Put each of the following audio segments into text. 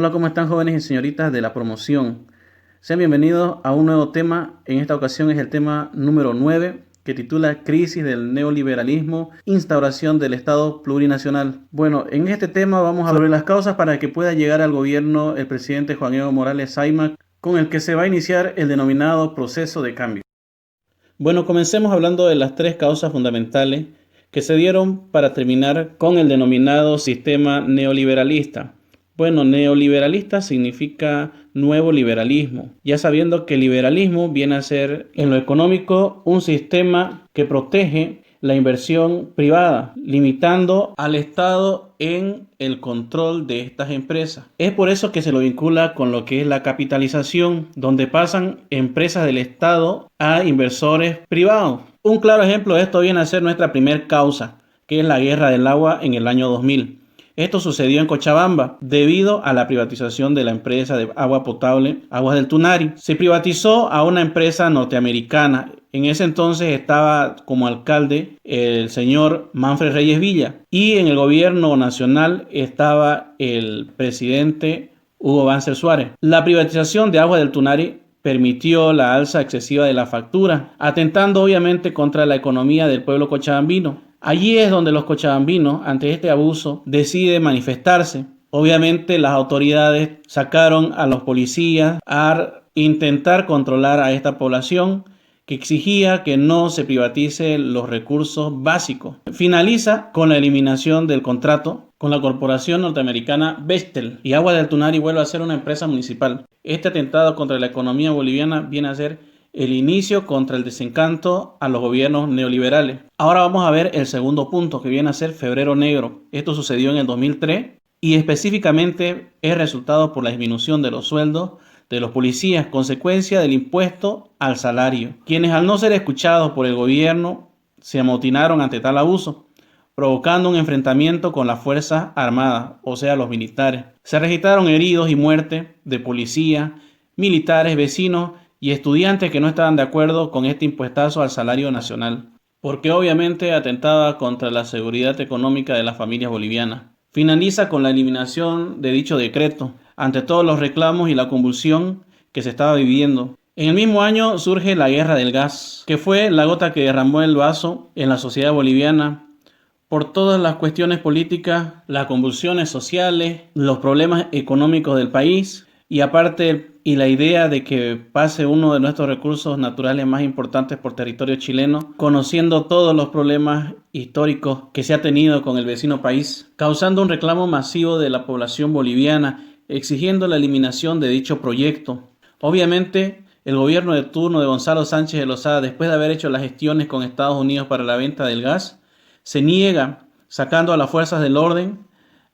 Hola, ¿cómo están jóvenes y señoritas de la promoción? Sean bienvenidos a un nuevo tema. En esta ocasión es el tema número 9, que titula Crisis del neoliberalismo, instauración del Estado plurinacional. Bueno, en este tema vamos a ver las causas para que pueda llegar al gobierno el presidente Juan Evo Morales Saima, con el que se va a iniciar el denominado proceso de cambio. Bueno, comencemos hablando de las tres causas fundamentales que se dieron para terminar con el denominado sistema neoliberalista. Bueno, neoliberalista significa nuevo liberalismo, ya sabiendo que el liberalismo viene a ser en lo económico un sistema que protege la inversión privada, limitando al Estado en el control de estas empresas. Es por eso que se lo vincula con lo que es la capitalización, donde pasan empresas del Estado a inversores privados. Un claro ejemplo de esto viene a ser nuestra primer causa, que es la guerra del agua en el año 2000. Esto sucedió en Cochabamba debido a la privatización de la empresa de agua potable, Aguas del Tunari. Se privatizó a una empresa norteamericana. En ese entonces estaba como alcalde el señor Manfred Reyes Villa y en el gobierno nacional estaba el presidente Hugo Banzer Suárez. La privatización de Aguas del Tunari permitió la alza excesiva de la factura, atentando obviamente contra la economía del pueblo cochabambino. Allí es donde los cochabambinos, ante este abuso, deciden manifestarse. Obviamente las autoridades sacaron a los policías a intentar controlar a esta población que exigía que no se privaticen los recursos básicos. Finaliza con la eliminación del contrato con la corporación norteamericana Bechtel y Aguas del Tunari vuelve a ser una empresa municipal. Este atentado contra la economía boliviana viene a ser el inicio contra el desencanto a los gobiernos neoliberales. Ahora vamos a ver el segundo punto, que viene a ser Febrero Negro. Esto sucedió en el 2003 y específicamente es resultado por la disminución de los sueldos de los policías, consecuencia del impuesto al salario, quienes al no ser escuchados por el gobierno se amotinaron ante tal abuso, provocando un enfrentamiento con las Fuerzas Armadas, o sea, los militares. Se registraron heridos y muertes de policías, militares, vecinos y estudiantes que no estaban de acuerdo con este impuestazo al salario nacional, porque obviamente atentaba contra la seguridad económica de las familias bolivianas. Finaliza con la eliminación de dicho decreto, ante todos los reclamos y la convulsión que se estaba viviendo. En el mismo año surge la guerra del gas, que fue la gota que derramó el vaso en la sociedad boliviana por todas las cuestiones políticas, las convulsiones sociales, los problemas económicos del país y aparte y la idea de que pase uno de nuestros recursos naturales más importantes por territorio chileno, conociendo todos los problemas históricos que se ha tenido con el vecino país, causando un reclamo masivo de la población boliviana, exigiendo la eliminación de dicho proyecto. Obviamente, el gobierno de turno de Gonzalo Sánchez de Lozada, después de haber hecho las gestiones con Estados Unidos para la venta del gas, se niega, sacando a las fuerzas del orden,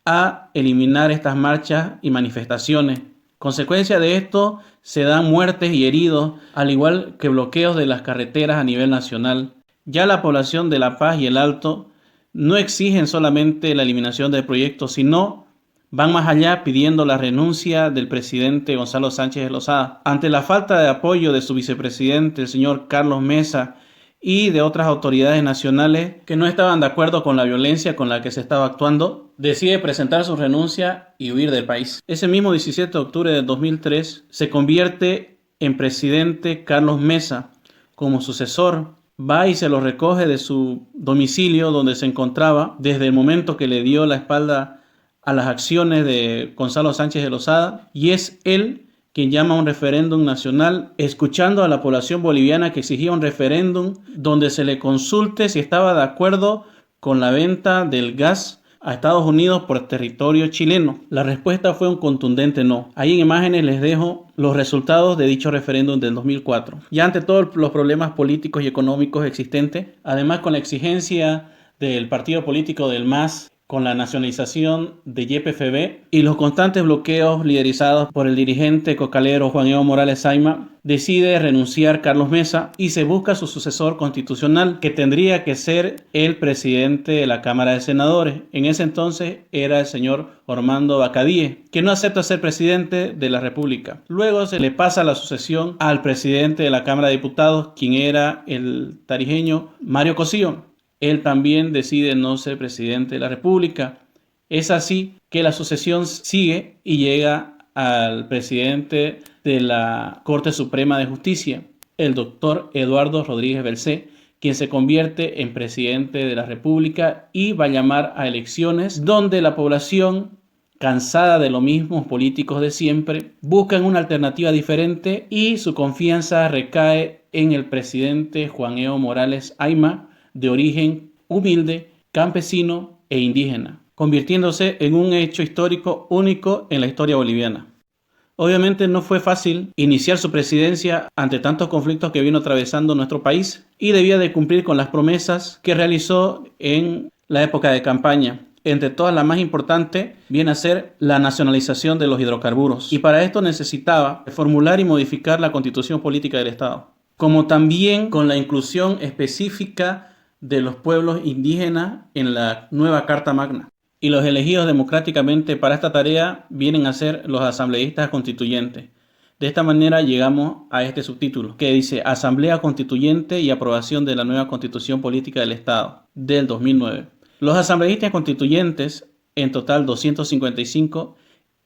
a eliminar estas marchas y manifestaciones. Consecuencia de esto, se dan muertes y heridos, al igual que bloqueos de las carreteras a nivel nacional. Ya la población de La Paz y el Alto no exigen solamente la eliminación del proyecto, sino van más allá pidiendo la renuncia del presidente Gonzalo Sánchez de Lozada. Ante la falta de apoyo de su vicepresidente, el señor Carlos Mesa, y de otras autoridades nacionales que no estaban de acuerdo con la violencia con la que se estaba actuando, decide presentar su renuncia y huir del país. Ese mismo 17 de octubre de 2003 se convierte en presidente Carlos Mesa. Como sucesor, va y se lo recoge de su domicilio donde se encontraba desde el momento que le dio la espalda a las acciones de Gonzalo Sánchez de Lozada, y es él quien llama a un referéndum nacional, escuchando a la población boliviana que exigía un referéndum donde se le consulte si estaba de acuerdo con la venta del gas a Estados Unidos por territorio chileno. La respuesta fue un contundente no. Ahí en imágenes les dejo los resultados de dicho referéndum del 2004. Ya ante todos los problemas políticos y económicos existentes, además con la exigencia del partido político del MAS, con la nacionalización de YPFB y los constantes bloqueos liderados por el dirigente cocalero Juan Evo Morales Saima, decide renunciar Carlos Mesa y se busca su sucesor constitucional, que tendría que ser el presidente de la Cámara de Senadores. En ese entonces era el señor Ormando Bacadíe, que no acepta ser presidente de la República. Luego se le pasa la sucesión al presidente de la Cámara de Diputados, quien era el tarijeño Mario Cosío. Él también decide no ser presidente de la República. Es así que la sucesión sigue y llega al presidente de la Corte Suprema de Justicia, el doctor Eduardo Rodríguez Belcé, quien se convierte en presidente de la República y va a llamar a elecciones donde la población, cansada de los mismos políticos de siempre, buscan una alternativa diferente y su confianza recae en el presidente Juan Evo Morales Ayma, de origen humilde, campesino e indígena, convirtiéndose en un hecho histórico único en la historia boliviana. Obviamente no fue fácil iniciar su presidencia ante tantos conflictos que vino atravesando nuestro país y debía de cumplir con las promesas que realizó en la época de campaña. Entre todas, la más importante viene a ser la nacionalización de los hidrocarburos. Y para esto necesitaba formular y modificar la Constitución Política del Estado, como también con la inclusión específica de los pueblos indígenas en la nueva Carta Magna. Y los elegidos democráticamente para esta tarea vienen a ser los asambleístas constituyentes. De esta manera llegamos a este subtítulo, que dice Asamblea Constituyente y aprobación de la nueva Constitución Política del Estado, del 2009. Los asambleístas constituyentes, en total 255,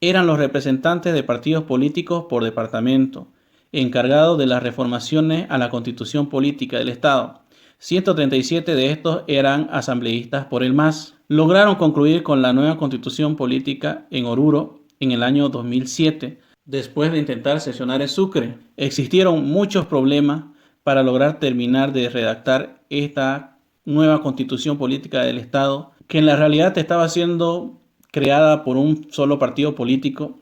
eran los representantes de partidos políticos por departamento, encargados de las reformaciones a la Constitución Política del Estado. 137 de estos eran asambleístas por el MAS. Lograron concluir con la nueva Constitución Política en Oruro en el año 2007, después de intentar sesionar en Sucre. Existieron muchos problemas para lograr terminar de redactar esta nueva Constitución Política del Estado, que en la realidad estaba siendo creada por un solo partido político,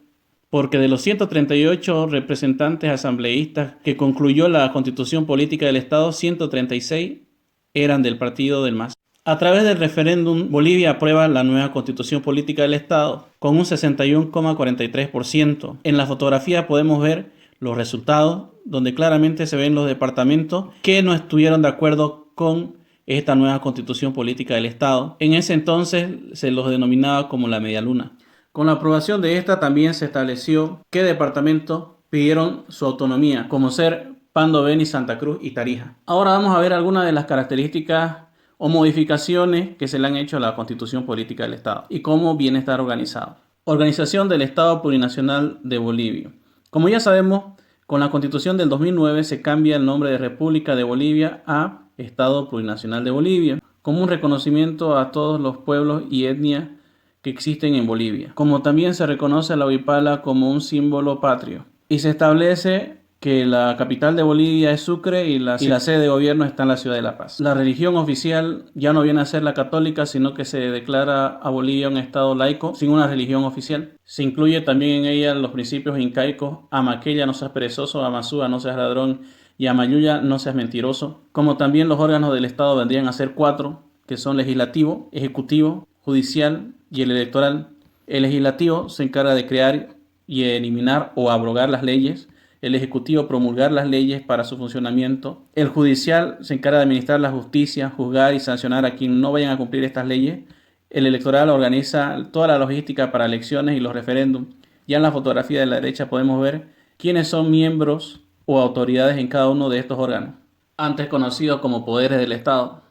porque de los 138 representantes asambleístas que concluyó la Constitución Política del Estado, 136 eran del partido del MAS. A través del referéndum, Bolivia aprueba la nueva Constitución Política del Estado con un 61,43%. En la fotografía podemos ver los resultados, donde claramente se ven los departamentos que no estuvieron de acuerdo con esta nueva Constitución Política del Estado. En ese entonces se los denominaba como la media luna. Con la aprobación de esta también se estableció qué departamentos pidieron su autonomía, como ser Pando, Beni, Santa Cruz y Tarija. Ahora vamos a ver algunas de las características o modificaciones que se le han hecho a la Constitución Política del Estado y cómo viene a estar organizado. Organización del Estado Plurinacional de Bolivia. Como ya sabemos, con la Constitución del 2009 se cambia el nombre de República de Bolivia a Estado Plurinacional de Bolivia, como un reconocimiento a todos los pueblos y etnias que existen en Bolivia. Como también se reconoce a la huipala como un símbolo patrio. Y se establece que la capital de Bolivia es Sucre y la sede de gobierno está en la ciudad de La Paz. La religión oficial ya no viene a ser la católica, sino que se declara a Bolivia un estado laico sin una religión oficial. Se incluye también en ella los principios incaicos: Amaquella, no seas perezoso; Amazúa, no seas ladrón; y Amayuya, no seas mentiroso. Como también los órganos del Estado vendrían a ser 4, que son legislativo, ejecutivo, judicial y el electoral. El legislativo se encarga de crear y eliminar o abrogar las leyes. El ejecutivo promulgar las leyes para su funcionamiento. El judicial se encarga de administrar la justicia, juzgar y sancionar a quien no vayan a cumplir estas leyes. El electoral organiza toda la logística para elecciones y los referéndums. Ya en la fotografía de la derecha podemos ver quiénes son miembros o autoridades en cada uno de estos órganos, antes conocidos como poderes del Estado.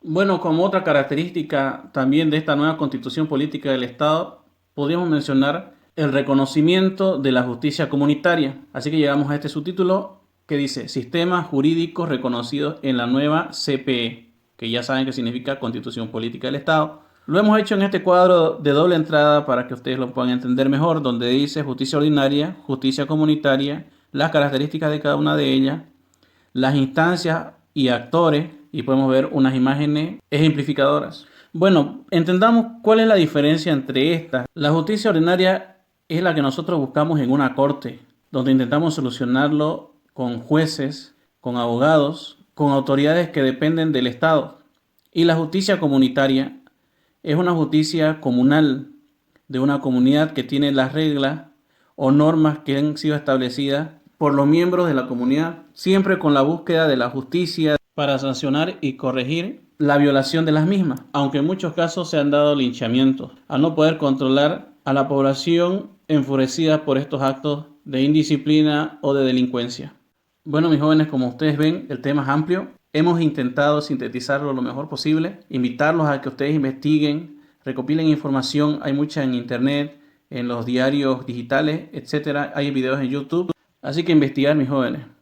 Bueno, como otra característica también de esta nueva Constitución Política del Estado, podríamos mencionar el reconocimiento de la justicia comunitaria. Así que llegamos a este subtítulo que dice Sistemas jurídicos reconocidos en la nueva CPE, que ya saben que significa Constitución Política del Estado. Lo hemos hecho en este cuadro de doble entrada para que ustedes lo puedan entender mejor, donde dice justicia ordinaria, justicia comunitaria, las características de cada una de ellas, las instancias y actores, y podemos ver unas imágenes ejemplificadoras. Bueno, entendamos cuál es la diferencia entre estas. La justicia ordinaria es la que nosotros buscamos en una corte, donde intentamos solucionarlo con jueces, con abogados, con autoridades que dependen del Estado. Y la justicia comunitaria es una justicia comunal de una comunidad que tiene las reglas o normas que han sido establecidas por los miembros de la comunidad, siempre con la búsqueda de la justicia para sancionar y corregir la violación de las mismas, aunque en muchos casos se han dado linchamientos al no poder controlar a la población enfurecida por estos actos de indisciplina o de delincuencia. Bueno, mis jóvenes, como ustedes ven, el tema es amplio. Hemos intentado sintetizarlo lo mejor posible, invitarlos a que ustedes investiguen, recopilen información. Hay mucha en internet, en los diarios digitales, etcétera. Hay videos en YouTube. Así que investigar, mis jóvenes.